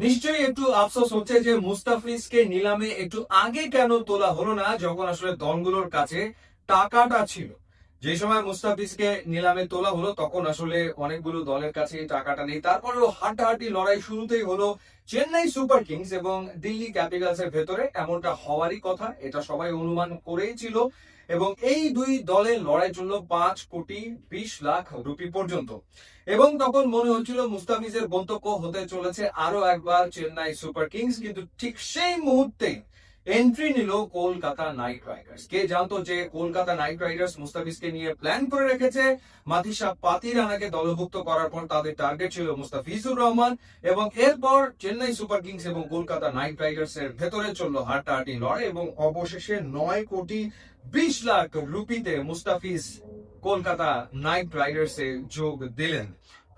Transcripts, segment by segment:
নিশ্চয়ই একটু আফসোস হচ্ছে যে মুস্তাফিজকে নিলামে একটু আগে কেন তোলা হলো না, যখন আসলে দলগুলোর কাছে টাকাটা ছিল। যে সময় মুস্তাফিজকে নিলামে তোলা হলো তখন আসলে অনেকগুলো দলের কাছে টাকাটা নেই। তারপরেও হাড্ডাহাড্ডি লড়াই শুরুতেই হলো চেন্নাই সুপার কিংস এবং দিল্লি ক্যাপিটালস এর ভেতরে। এমনটা হওয়ারই কথা, এটা সবাই অনুমান করেই ছিল। এবং এই দুই দলের লড়াই চলল 5,20,00,000 রুপি পর্যন্ত। এবং তখন মনে হচ্ছিল মুস্তাফিজের গন্তব্য হতে চলেছে আরো একবার চেন্নাই সুপার কিংস, কিন্তু ঠিক সেই মুহূর্তে এন্ট্রি নিল কলকাতা নাইট রাইডার্স। কে জানতো যে কলকাতা নাইট রাইডার্স মুস্তাফিজকে নিয়ে প্ল্যান করে রেখেছে। মাথিসা পাতিরানাকে দলভুক্ত করার পর তাদের টার্গেট ছিল মুস্তাফিজুর রহমান, এবং এরপর চেন্নাই সুপার কিংস এবং কলকাতা নাইট রাইডার্স এর ভেতরে চললো হাড্ডাহাড্ডি লড়াই এবং অবশেষে 9,20,00,000 রুপিতে মুস্তাফিজ কলকাতা নাইট রাইডার্স এ যোগ দিলেন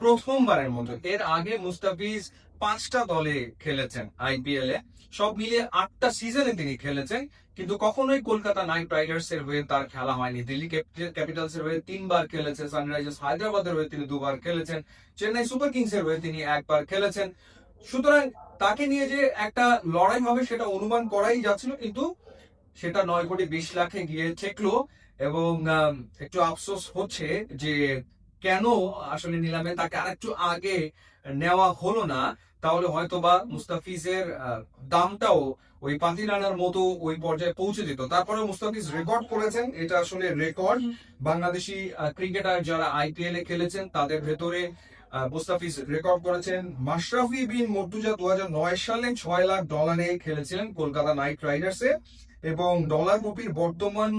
প্রথমবারের মতো। এর আগে মুস্তাফিজ 5টা দলে খেলেছেন আইপিএল এ, সব মিলিয়ে 8টা সিজনে তিনি খেলেছেন, কিন্তু কখনোই কলকাতা নাইট রাইডার্স এর হয়ে তার খেলা হয়নি। দিল্লি ক্যাপিটালস এর হয়ে 3বার খেলেছেন, সানরাইজার্স হায়দ্রাবাদের হয়ে তিনি 2বার খেলেছেন, চেন্নাই সুপার কিংস এর হয়ে তিনি 1বার খেলেছেন। সুতরাং তাকে নিয়ে যে একটা লড়াই হবে সেটা অনুমান করাই যাচ্ছিল, কিন্তু সেটা 9,20,00,000 গিয়ে ঠেকলো। এবং একটু আফসোস হচ্ছে যে কেন আসলে নিলামে তাকে আরেকটু আগে নেওয়া হলো না। তাহলে হয়তোবা মুস্তাফিজের দামটাও ওই পাতিরানার মতো ওই পর্যায়ে পৌঁছে যেত। তারপরে মুস্তাফিজ রেকর্ড করেছেন, এটা আসলে রেকর্ড। বাংলাদেশি ক্রিকেটার যারা আইপিএল এ খেলেছেন তাদের ভেতরে মুস্তাফিজ রেকর্ড করেছেন। মাশরাফি বিন মর্তুজা 2009 সালে $6,00,000 খেলেছিলেন কলকাতা নাইট রাইডার্সে, এবং ডলার রুপির বর্তমান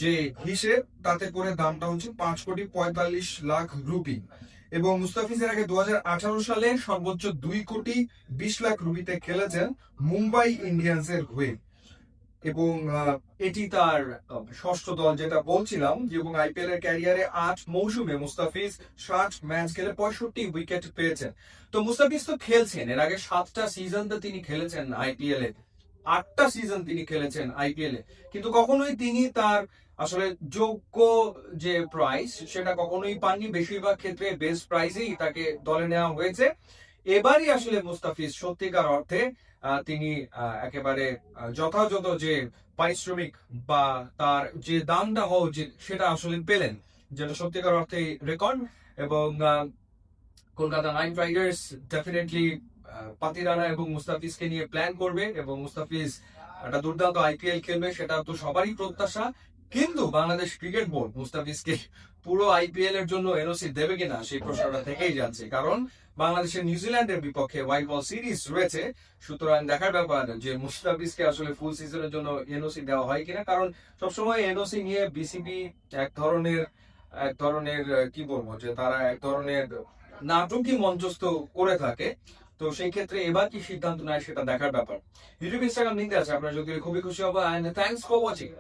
যে হিসেব তাতে করে দামটা হচ্ছে 5,45,00,000 রুপি। এবং মুস্তাফিজের আগে 2018 সালে সর্বোচ্চ 2,20,00,000 রুপিতে খেলেছেন মুম্বাই ইন্ডিয়ান্স এর হয়ে। এবং এটি তার ষষ্ঠ দল, যেটা বলছিলাম। এবং আইপিএল এর ক্যারিয়ারে 8 মৌসুমে মুস্তাফিজ 60 ম্যাচ খেলে 65 উইকেট পেয়েছেন। তো মুস্তাফিজ তো খেলছেন, এর আগে 7টা সিজন তো তিনি খেলেছেন আইপিএল এ, 8টা সিজন তিনি খেলেছেন আইপিএল এ, কিন্তু কখনোই তিনি তার আসলে যোগ্য যে প্রাইস সেটা কখনোই পাননি। বেশিরভাগ ক্ষেত্রে বেস্ট প্রাইসেই তাকে দলে নেওয়া হয়েছে। এবারই আসলে মুস্তাফিজ সত্যিকার অর্থে তিনি একেবারে যথাযথ যে পারিশ্রমিক বা তার যে দামটা হওয়া উচিত সেটা আসলে পেলেন, যেটা সত্যিকার অর্থে রেকর্ড। এবং Kolkata night Riders definitely Pathirana এবং মুস্তাফিজকে নিয়ে প্ল্যান করবে, এবং মুস্তাফিজ একটা দুর্দান্ত আইপিএল খেলবে সেটা তো সবারই প্রত্যাশা। কিন্তু বাংলাদেশ ক্রিকেট বোর্ড মুস্তাফিজকে পুরো আইপিএল এর জন্য এনওসি দেবে কিনা সেই প্রশ্নটা থেকেই যাচ্ছে, কারণ বাংলাদেশের নিউজিল্যান্ডের বিপক্ষে হোয়াইট বল সিরিজ রয়েছে। সুতরাং দেখার ব্যাপার যে মুস্তাফিজকে আসলে ফুল সিজনের জন্য এনওসি দেওয়া হয় কিনা, কারণ সবসময় এনওসি নিয়ে বিসিবি এক ধরনের কি বলবো, যে তারা এক ধরনের নাটকই মঞ্চস্থ করে থাকে। তো সেই ক্ষেত্রে এবার কি সিদ্ধান্ত নেয় সেটা দেখার ব্যাপার। ইউটিউব ইনস্টাগ্রাম লিঙ্ক আছে, আপনারা যদি খুবই খুশি হবো। And thanks for watching.